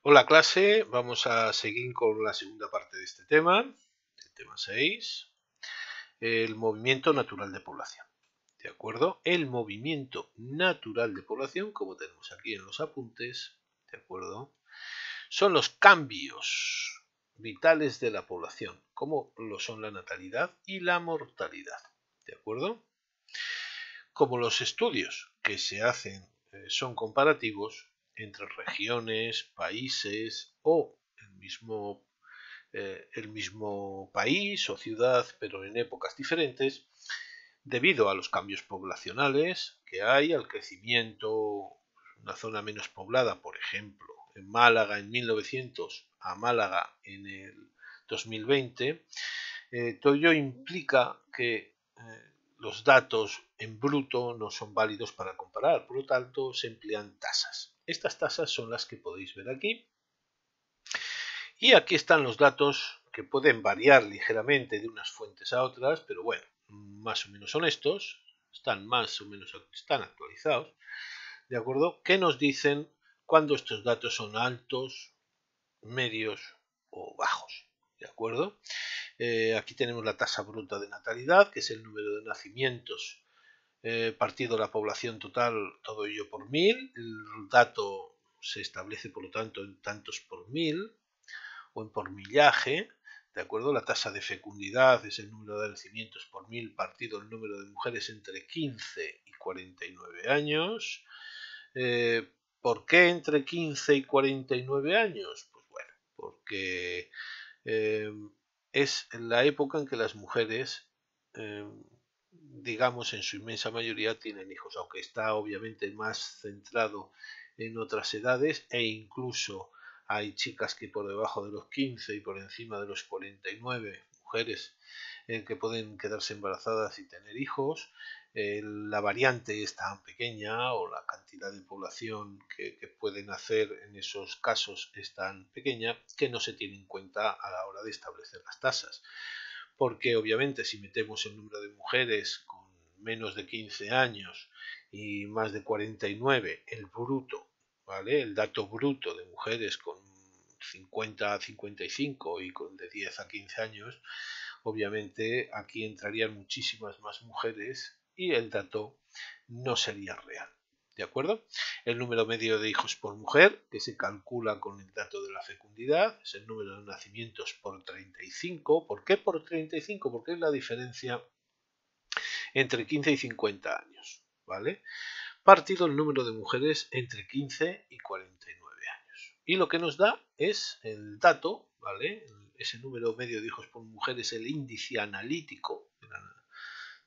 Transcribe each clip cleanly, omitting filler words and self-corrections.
Hola clase, vamos a seguir con la segunda parte de este tema, el tema 6, el movimiento natural de población. ¿De acuerdo? El movimiento natural de población, como tenemos aquí en los apuntes, ¿de acuerdo? Son los cambios vitales de la población, como lo son la natalidad y la mortalidad. ¿De acuerdo? Como los estudios que se hacen son comparativos entre regiones, países o el mismo país o ciudad, pero en épocas diferentes, debido a los cambios poblacionales que hay, al crecimiento, una zona menos poblada, por ejemplo, en Málaga en 1900 a Málaga en el 2020, todo ello implica que los datos en bruto no son válidos para comparar, por lo tanto se emplean tasas. Estas tasas son las que podéis ver aquí. Y aquí están los datos que pueden variar ligeramente de unas fuentes a otras, pero bueno, más o menos son estos, están más o menos están actualizados, ¿de acuerdo? Que nos dicen cuando estos datos son altos, medios o bajos, ¿de acuerdo? Aquí tenemos la tasa bruta de natalidad, que es el número de nacimientos partido la población total, todo ello por 1000. El dato se establece, por lo tanto, en tantos por 1000 o en por millaje, ¿de acuerdo? La tasa de fecundidad es el número de nacimientos por 1000 partido el número de mujeres entre 15 y 49 años. ¿Por qué entre 15 y 49 años? Pues bueno, porque es la época en que las mujeres, digamos, en su inmensa mayoría tienen hijos, aunque está obviamente más centrado en otras edades e incluso hay chicas que por debajo de los 15 y por encima de los 49, mujeres que pueden quedarse embarazadas y tener hijos. La variante es tan pequeña o la cantidad de población que pueden hacer en esos casos es tan pequeña que no se tiene en cuenta a la hora de establecer las tasas. Porque obviamente si metemos el número de mujeres con menos de 15 años y más de 49, el bruto, ¿vale? El dato bruto de mujeres con 50 a 55 y con de 10 a 15 años, obviamente aquí entrarían muchísimas más mujeres y el dato no sería real. ¿De acuerdo? El número medio de hijos por mujer, que se calcula con el dato de la fecundidad, es el número de nacimientos por 35. ¿Por qué por 35? Porque es la diferencia entre 15 y 50 años. ¿Vale? Partido el número de mujeres entre 15 y 49 años. Y lo que nos da es el dato, ¿vale? Ese número medio de hijos por mujer es el índice analítico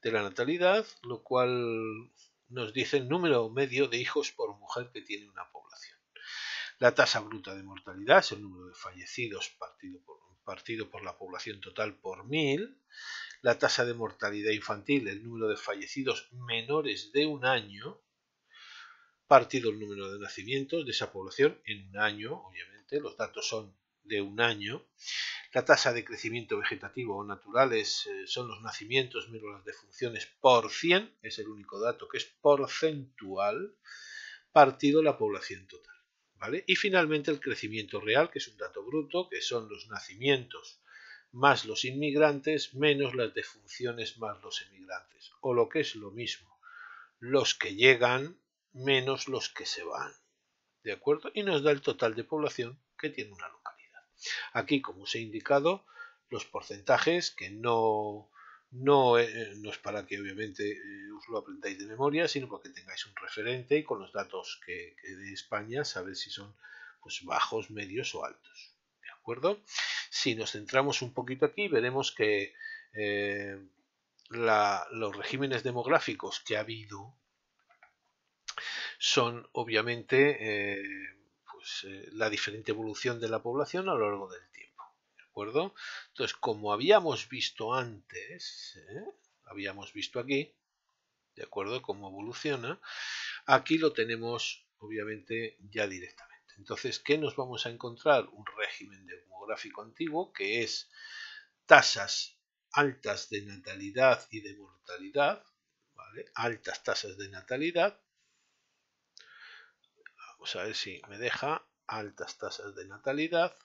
de la natalidad, lo cual nos dice el número medio de hijos por mujer que tiene una población. La tasa bruta de mortalidad es el número de fallecidos partido por la población total por 1000. La tasa de mortalidad infantil, el número de fallecidos menores de un año, partido el número de nacimientos de esa población en un año, obviamente, los datos son de un año. La tasa de crecimiento vegetativo o natural son los nacimientos menos las defunciones por 100, es el único dato que es porcentual, partido la población total. ¿Vale? Y finalmente el crecimiento real, que es un dato bruto, que son los nacimientos más los inmigrantes menos las defunciones más los emigrantes. O lo que es lo mismo, los que llegan menos los que se van. ¿De acuerdo? Y nos da el total de población que tiene una localidad. Aquí, como os he indicado, los porcentajes que no es para que obviamente os lo aprendáis de memoria, sino para que tengáis un referente y con los datos que de España saber si son pues bajos, medios o altos. ¿De acuerdo? Si nos centramos un poquito aquí, veremos que los regímenes demográficos que ha habido son obviamente la diferente evolución de la población a lo largo del tiempo. ¿De acuerdo? Entonces, como habíamos visto antes, habíamos visto aquí, ¿de acuerdo? Cómo evoluciona, aquí lo tenemos obviamente ya directamente. Entonces, ¿qué nos vamos a encontrar? Un régimen demográfico antiguo que es tasas altas de natalidad y de mortalidad, ¿vale? Altas tasas de natalidad. Vamos a ver si me deja. altas tasas de natalidad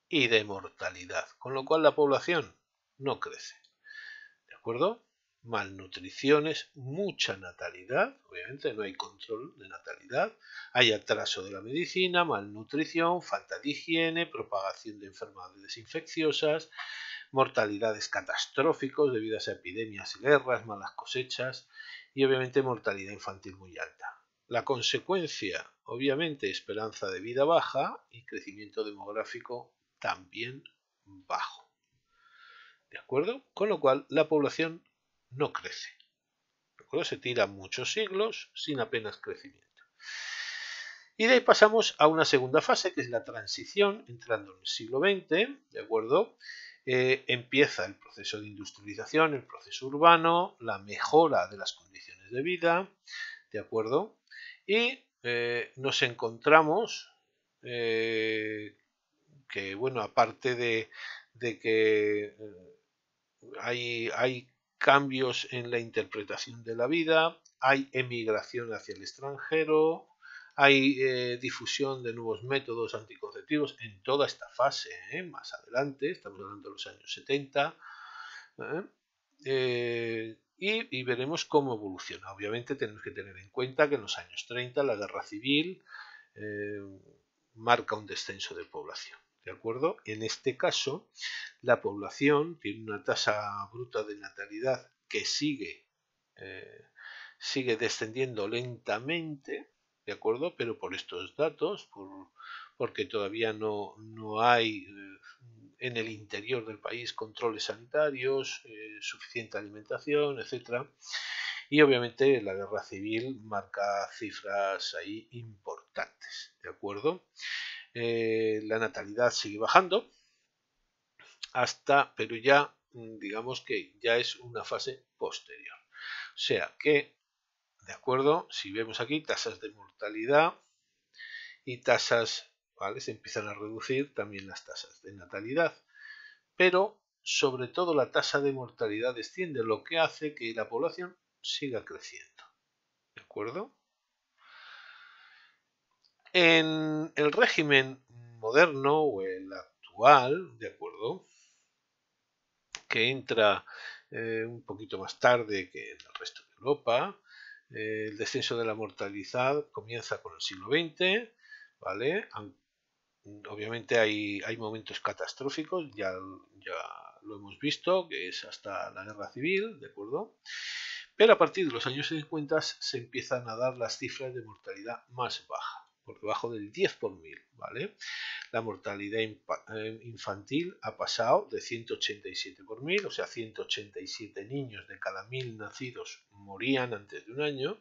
y de mortalidad, con lo cual la población no crece. ¿De acuerdo? Malnutriciones, mucha natalidad, obviamente no hay control de natalidad, hay atraso de la medicina, malnutrición, falta de higiene, propagación de enfermedades infecciosas, mortalidades catastróficos debido a epidemias y guerras, malas cosechas y obviamente mortalidad infantil muy alta. La consecuencia, obviamente, esperanza de vida baja y crecimiento demográfico también bajo. ¿De acuerdo? Con lo cual la población no crece. ¿De acuerdo? Se tiran muchos siglos sin apenas crecimiento. Y de ahí pasamos a una segunda fase, que es la transición, entrando en el siglo XX, ¿de acuerdo? Empieza el proceso de industrialización, el proceso urbano, la mejora de las condiciones de vida, ¿de acuerdo? Y nos encontramos que, bueno, aparte de que hay cambios en la interpretación de la vida, hay emigración hacia el extranjero, hay difusión de nuevos métodos anticonceptivos en toda esta fase, más adelante, estamos hablando de los años 70, y veremos cómo evoluciona. Obviamente tenemos que tener en cuenta que en los años 30 la guerra civil marca un descenso de población. ¿De acuerdo? En este caso, la población tiene una tasa bruta de natalidad que sigue descendiendo lentamente, ¿de acuerdo? Pero por estos datos, porque todavía no hay en el interior del país controles sanitarios, suficiente alimentación, etcétera. Y obviamente la guerra civil marca cifras ahí importantes, ¿de acuerdo? La natalidad sigue bajando pero ya digamos que ya es una fase posterior. O sea que, de acuerdo, si vemos aquí tasas de mortalidad y tasas, ¿vale? Se empiezan a reducir también las tasas de natalidad, pero sobre todo la tasa de mortalidad desciende, lo que hace que la población siga creciendo. ¿De acuerdo? En el régimen moderno o el actual, ¿de acuerdo?, que entra un poquito más tarde que en el resto de Europa, el descenso de la mortalidad comienza con el siglo XX, ¿vale? Obviamente hay momentos catastróficos, ya lo hemos visto, que es hasta la guerra civil, ¿de acuerdo? Pero a partir de los años 50 se empiezan a dar las cifras de mortalidad más bajas, por debajo del 10 por mil, ¿vale? La mortalidad infantil ha pasado de 187 por mil, o sea, 187 niños de cada 1000 nacidos morían antes de un año,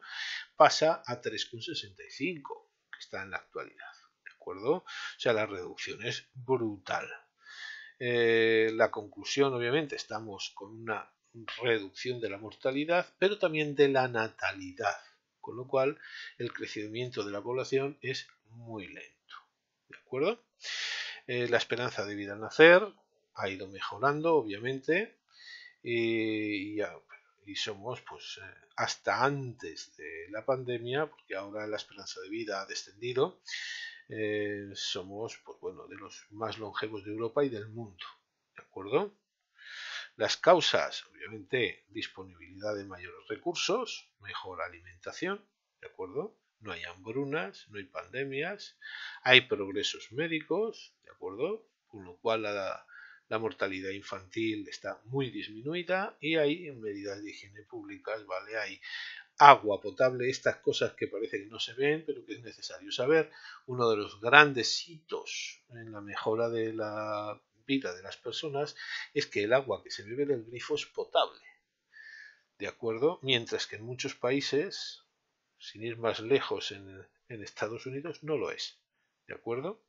pasa a 3,65, que está en la actualidad, ¿de acuerdo? O sea, la reducción es brutal. La conclusión, obviamente, estamos con una reducción de la mortalidad, pero también de la natalidad, con lo cual el crecimiento de la población es muy lento, ¿de acuerdo? La esperanza de vida al nacer ha ido mejorando, obviamente, y somos pues hasta antes de la pandemia, porque ahora la esperanza de vida ha descendido, somos pues bueno, de los más longevos de Europa y del mundo, ¿de acuerdo? Las causas, obviamente, disponibilidad de mayores recursos, mejor alimentación, ¿de acuerdo? No hay hambrunas, no hay pandemias, hay progresos médicos, ¿de acuerdo? Con lo cual la mortalidad infantil está muy disminuida y hay medidas de higiene públicas, ¿vale? Hay agua potable, estas cosas que parece que no se ven, pero que es necesario saber. Uno de los grandes hitos en la mejora de la vida de las personas es que el agua que se bebe del grifo es potable, ¿de acuerdo? Mientras que en muchos países, sin ir más lejos en Estados Unidos, no lo es, ¿de acuerdo?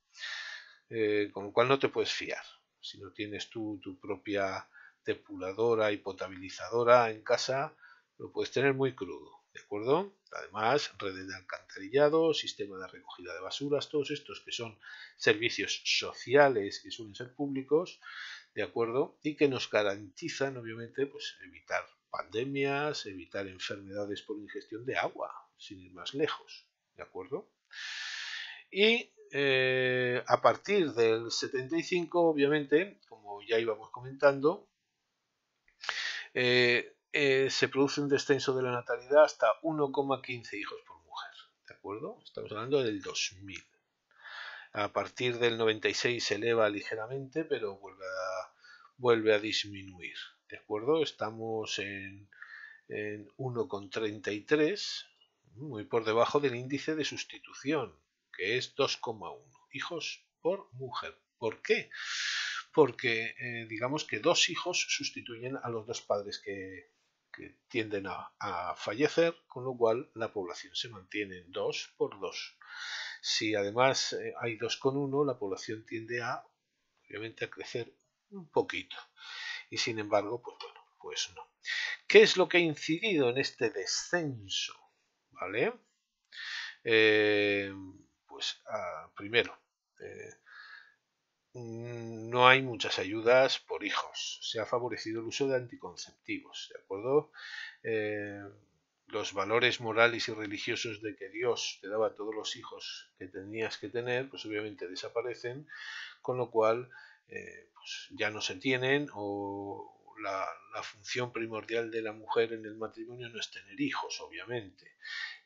Con lo cual no te puedes fiar. Si no tienes tu propia depuradora y potabilizadora en casa, lo puedes tener muy crudo, ¿de acuerdo? Además, redes de alcantarillado, sistema de recogida de basuras, todos estos que son servicios sociales que suelen ser públicos, ¿de acuerdo? Y que nos garantizan, obviamente, pues evitar pandemias, evitar enfermedades por ingestión de agua, sin ir más lejos, ¿de acuerdo? Y a partir del 75, obviamente, como ya íbamos comentando, se produce un descenso de la natalidad hasta 1,15 hijos por mujer. ¿De acuerdo? Estamos hablando del 2000. A partir del 96 se eleva ligeramente, pero vuelve a disminuir. ¿De acuerdo? Estamos en 1,33, muy por debajo del índice de sustitución, que es 2,1 hijos por mujer. ¿Por qué? Porque digamos que 2 hijos sustituyen a los 2 padres que tienden a fallecer, con lo cual la población se mantiene en 2 por 2. Si además hay 2,1, la población tiende obviamente, a crecer un poquito. Y sin embargo, pues bueno, pues no. ¿Qué es lo que ha incidido en este descenso? ¿Vale? Pues primero, no hay muchas ayudas por hijos. Se ha favorecido el uso de anticonceptivos, ¿de acuerdo? Los valores morales y religiosos de que Dios te daba todos los hijos que tenías que tener, pues obviamente desaparecen, con lo cual pues ya no se tienen, o la función primordial de la mujer en el matrimonio no es tener hijos, obviamente.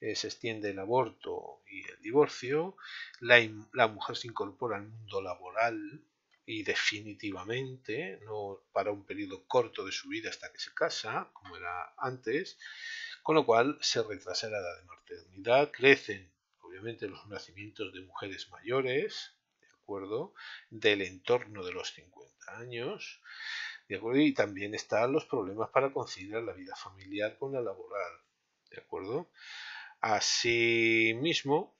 Se extiende el aborto y el divorcio, la mujer se incorpora al mundo laboral y definitivamente, no para un periodo corto de su vida hasta que se casa, como era antes, con lo cual se retrasa la edad de maternidad, crecen obviamente los nacimientos de mujeres mayores, ¿de acuerdo? Del entorno de los 50 años, ¿de acuerdo? Y también están los problemas para conciliar la vida familiar con la laboral, ¿de acuerdo? Asimismo,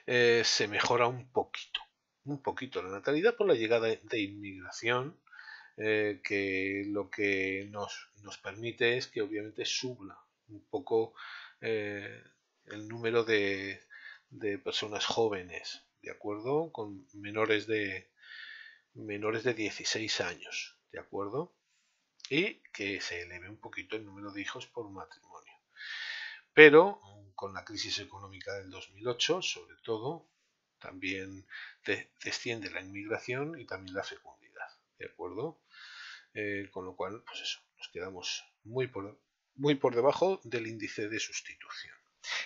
se mejora un poquito la natalidad por la llegada de inmigración, que lo que nos permite es que obviamente suba un poco el número de personas jóvenes, ¿de acuerdo? Con menores de 16 años, ¿de acuerdo? Y que se eleve un poquito el número de hijos por matrimonio. Pero con la crisis económica del 2008, sobre todo, también desciende la inmigración y también la fecundidad, ¿de acuerdo? Con lo cual, pues eso, nos quedamos muy por debajo del índice de sustitución.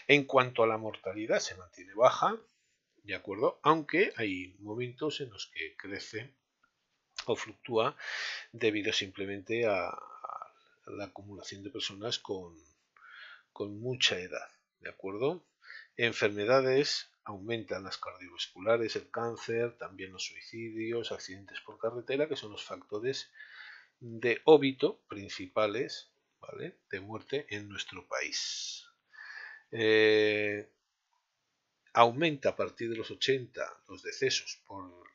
En cuanto a la mortalidad, se mantiene baja, ¿de acuerdo? Aunque hay momentos en los que crece o fluctúa debido simplemente a la acumulación de personas con mucha edad, ¿de acuerdo? Enfermedades: aumentan las cardiovasculares, el cáncer, también los suicidios, accidentes por carretera, que son los factores de óbito principales, ¿vale?, de muerte en nuestro país. Aumenta a partir de los 80 los decesos por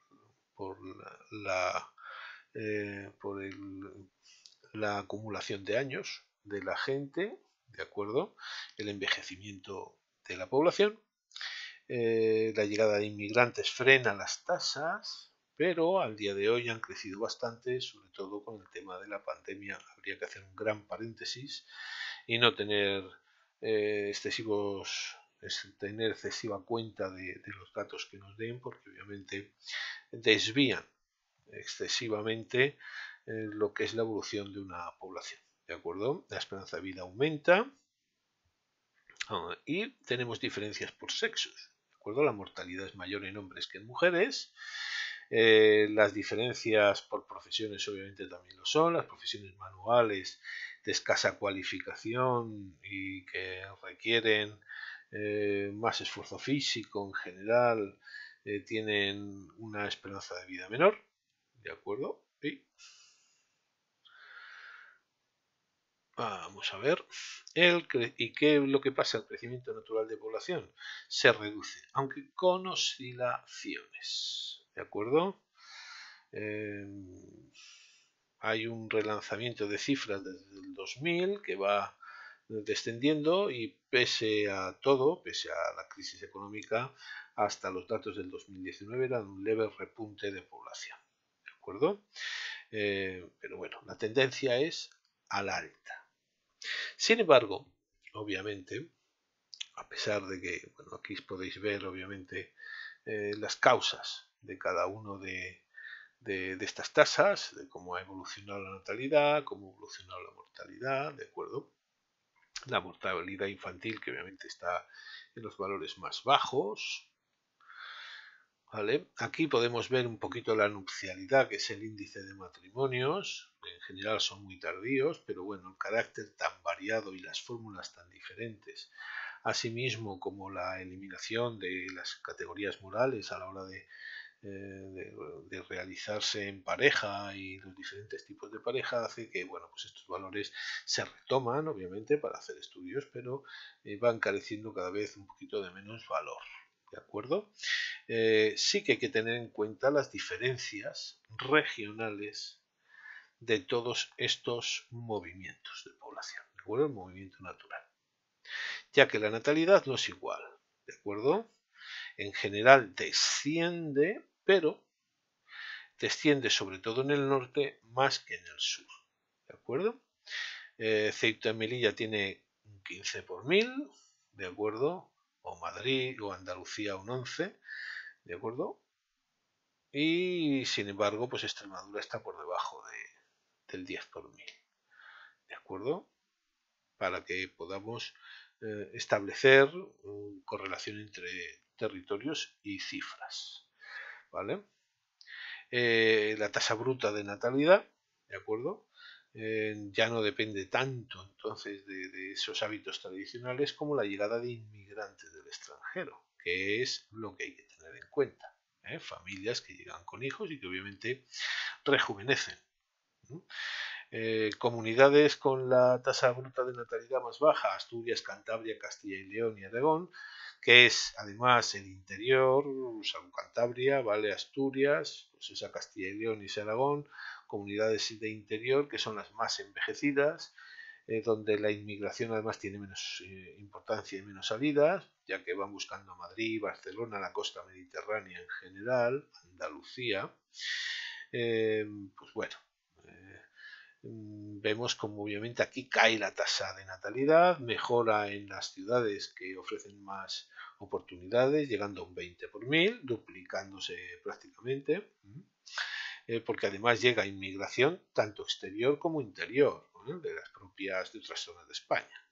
la acumulación de años de la gente, ¿de acuerdo? El envejecimiento de la población. La llegada de inmigrantes frena las tasas, pero al día de hoy han crecido bastante, sobre todo con el tema de la pandemia. Habría que hacer un gran paréntesis y no tener tener excesiva cuenta de los datos que nos den, porque obviamente desvían excesivamente lo que es la evolución de una población, ¿de acuerdo? La esperanza de vida aumenta y tenemos diferencias por sexos, ¿de acuerdo? La mortalidad es mayor en hombres que en mujeres. Las diferencias por profesiones obviamente también lo son. Las profesiones manuales de escasa cualificación y que requieren más esfuerzo físico en general tienen una esperanza de vida menor, ¿de acuerdo? Vamos a ver. ¿Y qué es lo que pasa? El crecimiento natural de población se reduce, aunque con oscilaciones, ¿de acuerdo? Hay un relanzamiento de cifras desde el 2000 que va descendiendo, y pese a todo, pese a la crisis económica, hasta los datos del 2019 eran un leve repunte de población, ¿de acuerdo? Pero bueno, la tendencia es a la alta. Sin embargo, obviamente, a pesar de que, bueno, aquí podéis ver obviamente las causas de cada uno de estas tasas, de cómo ha evolucionado la natalidad, cómo ha evolucionado la mortalidad, ¿de acuerdo? La mortalidad infantil, que obviamente está en los valores más bajos, ¿vale? Aquí podemos ver un poquito la nupcialidad, que es el índice de matrimonios. En general son muy tardíos, pero bueno, el carácter tan variado y las fórmulas tan diferentes, asimismo como la eliminación de las categorías morales a la hora de realizarse en pareja y los diferentes tipos de pareja, hace que, bueno, pues estos valores se retoman obviamente para hacer estudios, pero van careciendo cada vez un poquito de menos valor, ¿de acuerdo? Sí que hay que tener en cuenta las diferencias regionales de todos estos movimientos de población, ¿de acuerdo? El movimiento natural, ya que la natalidad no es igual, ¿de acuerdo? En general desciende, pero desciende sobre todo en el norte más que en el sur, ¿de acuerdo? Ceuta y Melilla tiene un 15 por 1000, ¿de acuerdo? O Madrid o Andalucía un 11, ¿de acuerdo? Y sin embargo, pues Extremadura está por debajo del 10 por 1000, ¿de acuerdo? Para que podamos establecer correlación entre territorios y cifras, ¿vale? La tasa bruta de natalidad, ¿de acuerdo? Ya no depende tanto entonces de esos hábitos tradicionales como la llegada de inmigrantes del extranjero, que es lo que hay que tener en cuenta. Familias que llegan con hijos y que obviamente rejuvenecen. Comunidades con la tasa bruta de natalidad más baja, Asturias, Cantabria, Castilla y León y Aragón, que es además el interior, Cantabria, ¿vale? Asturias, pues esa Castilla y León y ese Aragón, comunidades de interior que son las más envejecidas, donde la inmigración además tiene menos importancia y menos salidas, ya que van buscando Madrid, Barcelona, la costa mediterránea en general, Andalucía. Pues bueno, vemos como obviamente aquí cae la tasa de natalidad, mejora en las ciudades que ofrecen más oportunidades, llegando a un 20 por 1000, duplicándose prácticamente, porque además llega inmigración tanto exterior como interior, de las propias de otras zonas de España.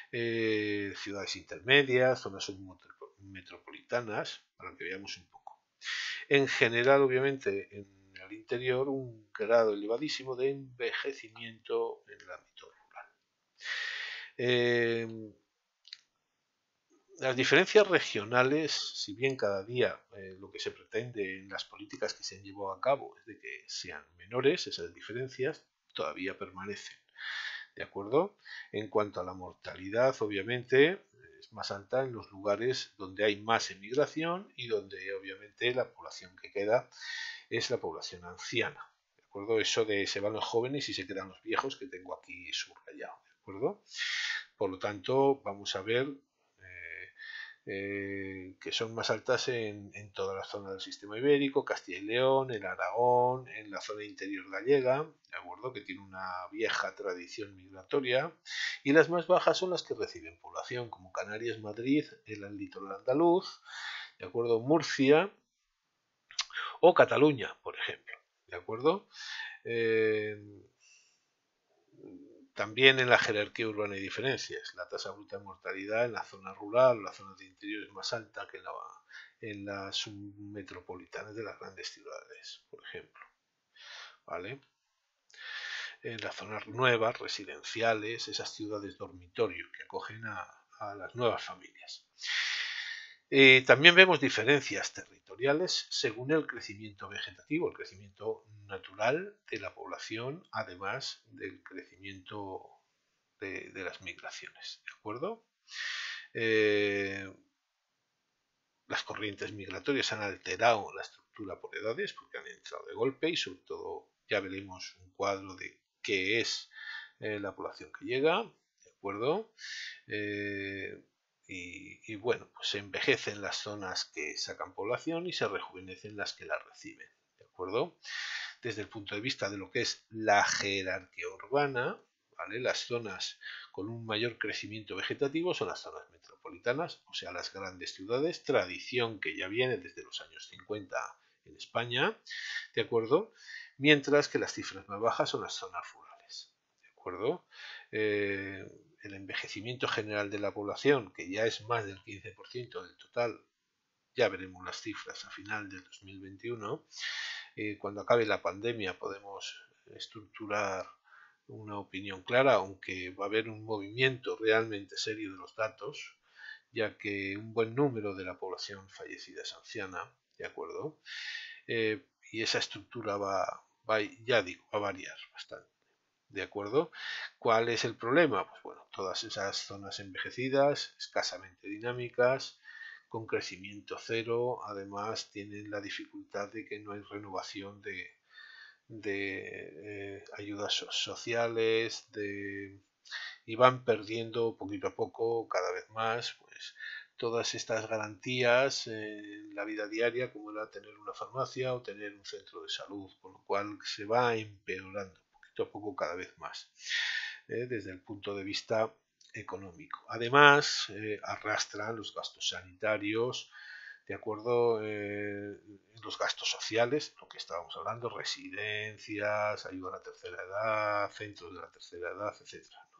Ciudades intermedias, zonas submetropolitanas, para que veamos un poco. En general, obviamente, en el interior, un grado elevadísimo de envejecimiento en el ámbito rural. Las diferencias regionales, si bien cada día lo que se pretende en las políticas que se han llevado a cabo es de que sean menores, esas diferencias todavía permanecen. ¿De acuerdo? En cuanto a la mortalidad, obviamente, es más alta en los lugares donde hay más emigración y donde obviamente la población que queda es la población anciana. ¿De acuerdo? Eso de se van los jóvenes y se quedan los viejos que tengo aquí subrayado. ¿De acuerdo? Por lo tanto, vamos a ver que son más altas en toda la zona del sistema ibérico, Castilla y León, en Aragón, en la zona interior gallega, ¿de acuerdo? Que tiene una vieja tradición migratoria, y las más bajas son las que reciben población, como Canarias, Madrid, el litoral andaluz, ¿de acuerdo? Murcia o Cataluña, por ejemplo, ¿de acuerdo? También en la jerarquía urbana hay diferencias. La tasa bruta de mortalidad en la zona rural o la zona de interior es más alta que en las submetropolitanas de las grandes ciudades, por ejemplo. ¿Vale? En las zonas nuevas, residenciales, esas ciudades dormitorio que acogen a las nuevas familias. También vemos diferencias territoriales según el crecimiento vegetativo, el crecimiento natural de la población, además del crecimiento de las migraciones, ¿de acuerdo? Las corrientes migratorias han alterado la estructura por edades porque han entrado de golpe y sobre todo ya veremos un cuadro de qué es la población que llega, ¿de acuerdo? Y bueno, pues se envejecen las zonas que sacan población y se rejuvenecen las que la reciben, ¿de acuerdo? Desde el punto de vista de lo que es la jerarquía urbana, ¿vale? Las zonas con un mayor crecimiento vegetativo son las zonas metropolitanas, o sea, las grandes ciudades, tradición que ya viene desde los años 50 en España, ¿de acuerdo? Mientras que las cifras más bajas son las zonas rurales, ¿de acuerdo? El envejecimiento general de la población, que ya es más del 15% del total, ya veremos las cifras a final del 2021, cuando acabe la pandemia podemos estructurar una opinión clara, aunque va a haber un movimiento realmente serio de los datos, ya que un buen número de la población fallecida es anciana, ¿de acuerdo? Y esa estructura ya digo, va a variar bastante. ¿De acuerdo? ¿Cuál es el problema? Pues bueno, todas esas zonas envejecidas, escasamente dinámicas, con crecimiento cero, además tienen la dificultad de que no hay renovación de ayudas sociales, y van perdiendo poquito a poco, cada vez más, pues todas estas garantías en la vida diaria, como era tener una farmacia o tener un centro de salud, con lo cual se va empeorando poquito a poco cada vez más, desde el punto de vista económico. Además, arrastran los gastos sanitarios, de acuerdo, los gastos sociales, lo que estábamos hablando, residencias, ayuda a la tercera edad, centros de la tercera edad, etcétera, ¿no?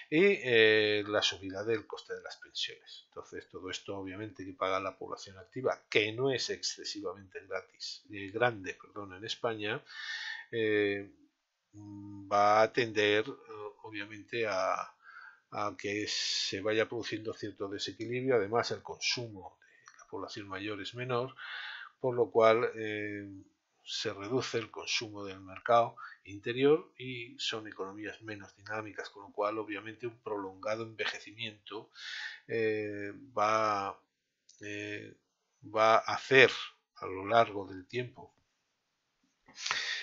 Y la subida del coste de las pensiones. Entonces, todo esto obviamente que paga la población activa, que no es excesivamente grande, en España, va a tender obviamente a que se vaya produciendo cierto desequilibrio. Además, el consumo de la población mayor es menor, por lo cual se reduce el consumo del mercado interior y son economías menos dinámicas, con lo cual obviamente un prolongado envejecimiento va a hacer a lo largo del tiempo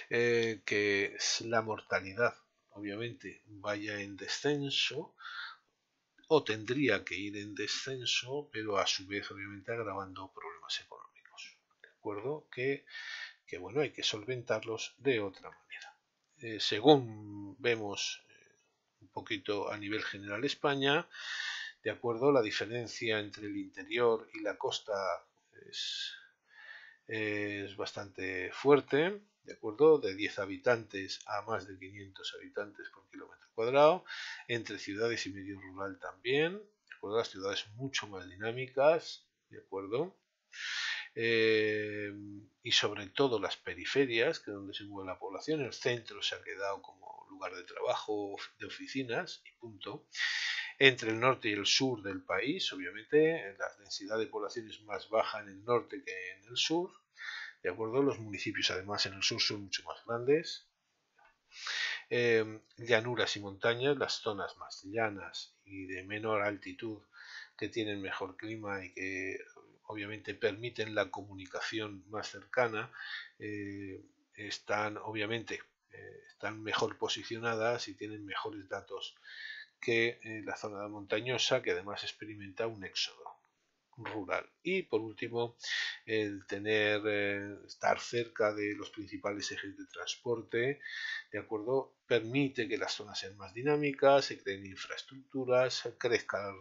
que la mortalidad obviamente vaya en descenso, o tendría que ir en descenso, pero a su vez obviamente agravando problemas económicos, ¿de acuerdo? Que bueno, hay que solventarlos de otra manera. Según vemos un poquito a nivel general España, de acuerdo, la diferencia entre el interior y la costa es bastante fuerte, de acuerdo, de 10 habitantes a más de 500 habitantes por kilómetro cuadrado, entre ciudades y medio rural también, de acuerdo, las ciudades mucho más dinámicas, de acuerdo, y sobre todo las periferias, que es donde se mueve la población. El centro se ha quedado como lugar de trabajo, de oficinas y punto. Entre el norte y el sur del país, obviamente, la densidad de población es más baja en el norte que en el sur, ¿de acuerdo? Los municipios además en el sur son mucho más grandes. Llanuras y montañas, las zonas más llanas y de menor altitud, que tienen mejor clima y que obviamente permiten la comunicación más cercana, están obviamente están mejor posicionadas y tienen mejores datos que la zona montañosa, que además experimenta un éxodo rural. Y por último, el estar cerca de los principales ejes de transporte, de acuerdo, permite que las zonas sean más dinámicas, se creen infraestructuras, crezca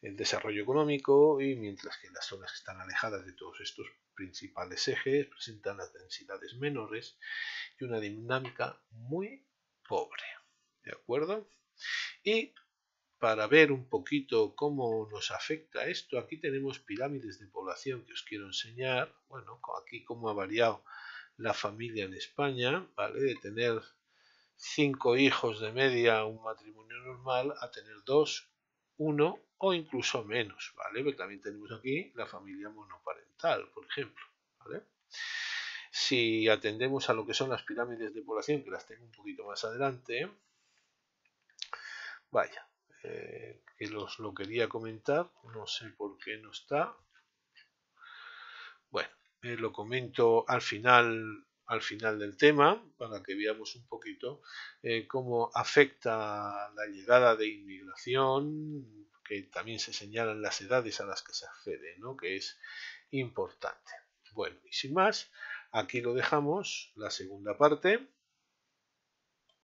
el desarrollo económico, y mientras que las zonas que están alejadas de todos estos principales ejes presentan las densidades menores y una dinámica muy pobre, ¿de acuerdo? Y para ver un poquito cómo nos afecta esto, aquí tenemos pirámides de población que os quiero enseñar. Bueno, aquí cómo ha variado la familia en España, ¿vale? De tener 5 hijos de media, un matrimonio normal, a tener 2, 1 o incluso menos, ¿vale? Pero también tenemos aquí la familia monoparental, por ejemplo, ¿vale? Si atendemos a lo que son las pirámides de población, que las tengo un poquito más adelante, vaya, que lo quería comentar, no sé por qué no está. Bueno, lo comento al final del tema, para que veamos un poquito cómo afecta la llegada de inmigración, que también se señalan las edades a las que se accede, ¿no? Que es importante. Bueno, y sin más, aquí lo dejamos, la segunda parte.